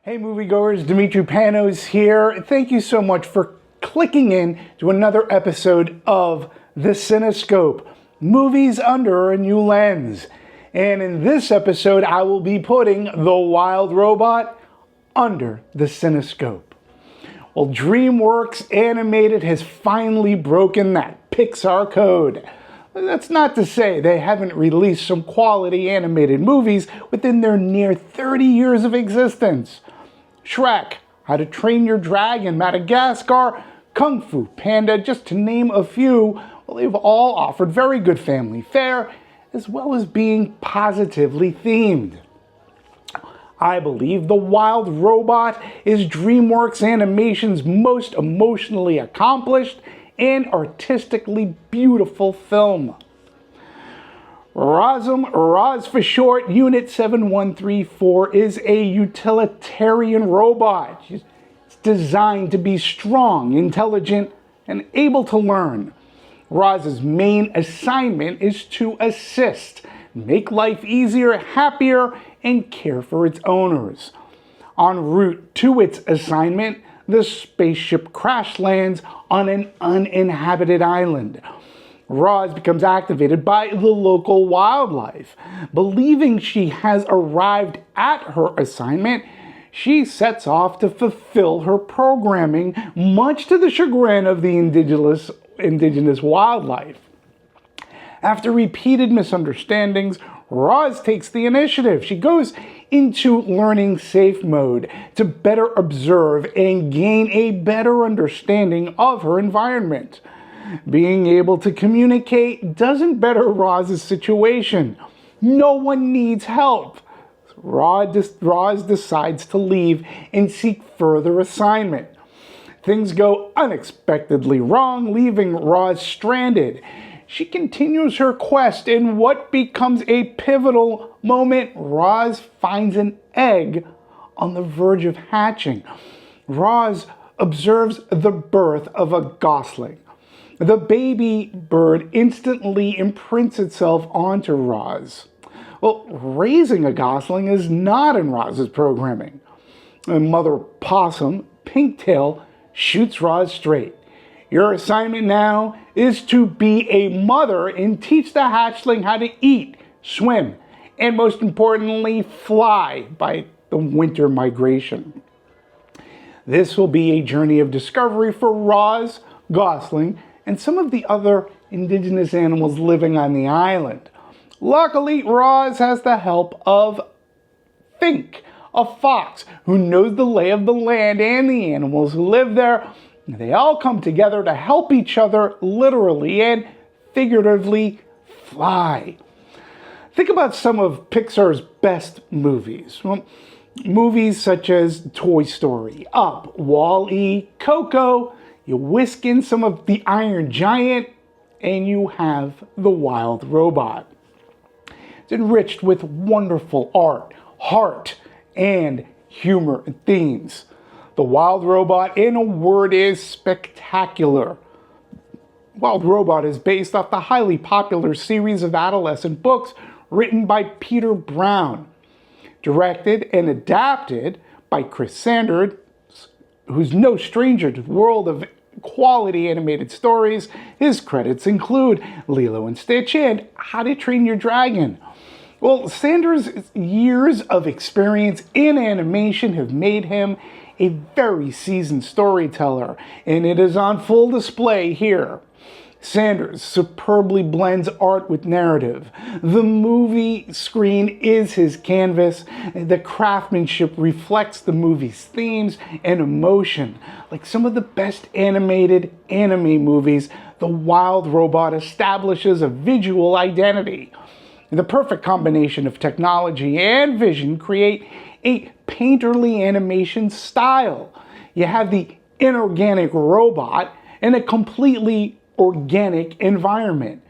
Hey moviegoers, Dimitri Panos here. Thank you so much for clicking in to another episode of the Cinescope, movies under a new lens. And in this episode, I will be putting The Wild Robot under the Cinescope. Well, DreamWorks Animated has finally broken that Pixar code. That's not to say they haven't released some quality animated movies within their near 30 years of existence. Shrek, How to Train Your Dragon, Madagascar, Kung Fu Panda, just to name a few, well, they've all offered very good family fare, as well as being positively themed. I believe The Wild Robot is DreamWorks Animation's most emotionally accomplished and artistically beautiful film. Roz for short, Unit 7134 is a utilitarian robot. It's designed to be strong, intelligent, and able to learn. Roz's main assignment is to assist, make life easier, happier, and care for its owners. En route to its assignment, the spaceship crash lands on an uninhabited island. Roz becomes activated by the local wildlife. Believing she has arrived at her assignment, she sets off to fulfill her programming, much to the chagrin of the indigenous wildlife. After repeated misunderstandings, Roz takes the initiative. She goes into learning safe mode to better observe and gain a better understanding of her environment. Being able to communicate doesn't better Roz's situation. No one needs help. Roz decides to leave and seek further assignment. Things go unexpectedly wrong, leaving Roz stranded. She continues her quest in what becomes a pivotal moment. Roz finds an egg on the verge of hatching. Roz observes the birth of a gosling. The baby bird instantly imprints itself onto Roz. Well, raising a gosling is not in Roz's programming. Mother Possum, Pinktail, shoots Roz straight. Your assignment now is to be a mother and teach the hatchling how to eat, swim, and most importantly, fly by the winter migration. This will be a journey of discovery for Roz, Gosling, and some of the other indigenous animals living on the island. Luckily, Roz has the help of Fink, a fox who knows the lay of the land and the animals who live there. They all come together to help each other literally and figuratively fly. Think about some of Pixar's best movies. Well, movies such as Toy Story, Up, Wall-E, Coco. You whisk in some of The Iron Giant, and you have The Wild Robot. It's enriched with wonderful art, heart, and humor and themes. The Wild Robot, in a word, is spectacular. Wild Robot is based off the highly popular series of adolescent books written by Peter Brown, directed and adapted by Chris Sanders, who's no stranger to the world of quality animated stories. His credits include Lilo and Stitch and How to Train Your Dragon. Well, Sanders' years of experience in animation have made him a very seasoned storyteller, and it is on full display here. Sanders superbly blends art with narrative. The movie screen is his canvas. The craftsmanship reflects the movie's themes and emotion. Like some of the best animated anime movies, The Wild Robot establishes a visual identity. The perfect combination of technology and vision create a painterly animation style. You have the inorganic robot in a completely organic environment.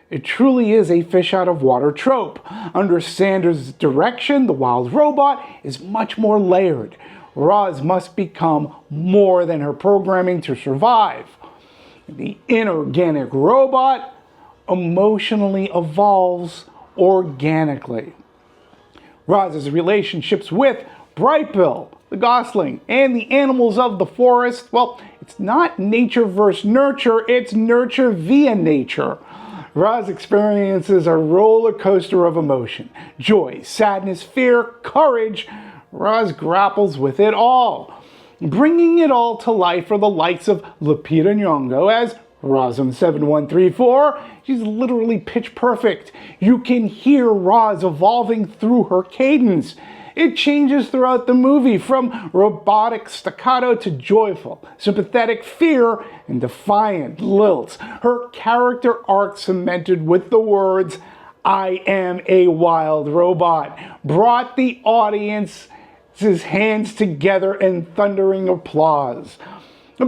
It truly is a fish out of water trope. Under Sanders' direction, The Wild Robot is much more layered. Roz must become more than her programming to survive. The inorganic robot emotionally evolves organically. Roz's relationships with Brightbill, the gosling, and the animals of the forest, well, it's not nature versus nurture, it's nurture via nature. Roz experiences a roller coaster of emotion. Joy, sadness, fear, courage. Roz grapples with it all, bringing it all to life for the likes of Lupita Nyong'o as Rosm7134. She's literally pitch perfect. You can hear Roz evolving through her cadence. It changes throughout the movie from robotic staccato to joyful, sympathetic fear, and defiant lilt. Her character arc cemented with the words, "I am a wild robot," brought the audience's hands together in thundering applause.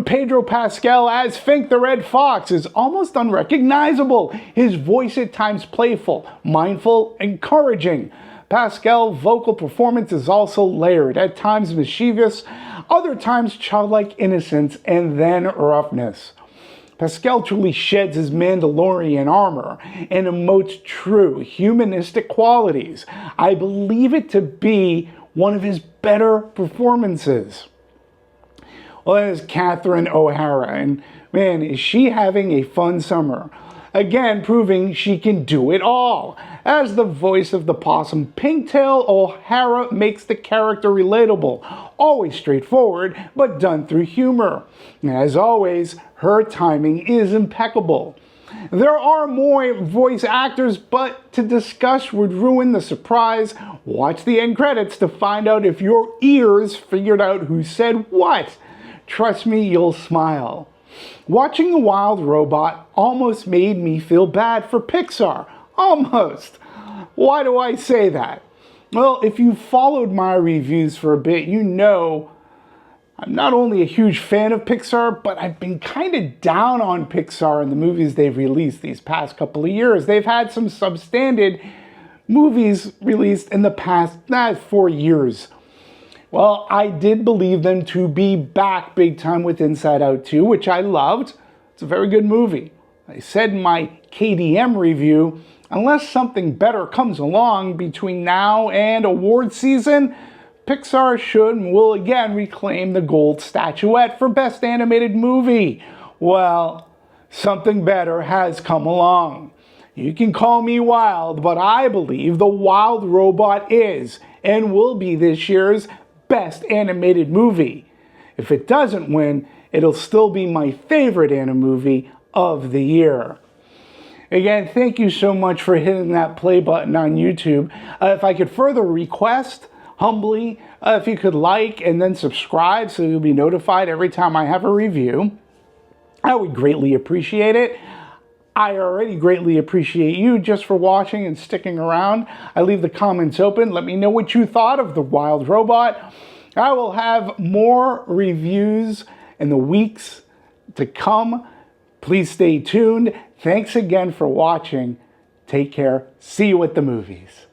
Pedro Pascal as Fink the Red Fox is almost unrecognizable. His voice at times playful, mindful, encouraging. Pascal's vocal performance is also layered, at times mischievous, other times childlike innocence, and then roughness. Pascal truly sheds his Mandalorian armor and emotes true humanistic qualities. I believe it to be one of his better performances. Well, there's Catherine O'Hara, and man, is she having a fun summer. Again, proving she can do it all. As the voice of the possum Pinktail, O'Hara makes the character relatable, always straightforward, but done through humor. As always, her timing is impeccable. There are more voice actors, but to discuss would ruin the surprise. Watch the end credits to find out if your ears figured out who said what. Trust me, you'll smile. Watching The Wild Robot almost made me feel bad for Pixar. Almost. Why do I say that? Well, if you followed my reviews for a bit, you know I'm not only a huge fan of Pixar, but I've been kind of down on Pixar and the movies they've released these past couple of years. They've had some substandard movies released in the past 4 years. Well, I did believe them to be back big time with Inside Out 2, which I loved. It's a very good movie. I said in my KDM review, unless something better comes along between now and award season, Pixar should and will again reclaim the gold statuette for Best Animated Movie. Well, something better has come along. You can call me wild, but I believe The Wild Robot is and will be this year's Best Animated Movie. If it doesn't win, it'll still be my favorite anime movie of the year. Again, thank you so much for hitting that play button on YouTube. If I could further request, humbly, if you could like and then subscribe so you'll be notified every time I have a review, I would greatly appreciate it. I already greatly appreciate you just for watching and sticking around. I leave the comments open. Let me know what you thought of The Wild Robot. I will have more reviews in the weeks to come. Please stay tuned. Thanks again for watching. Take care. See you at the movies.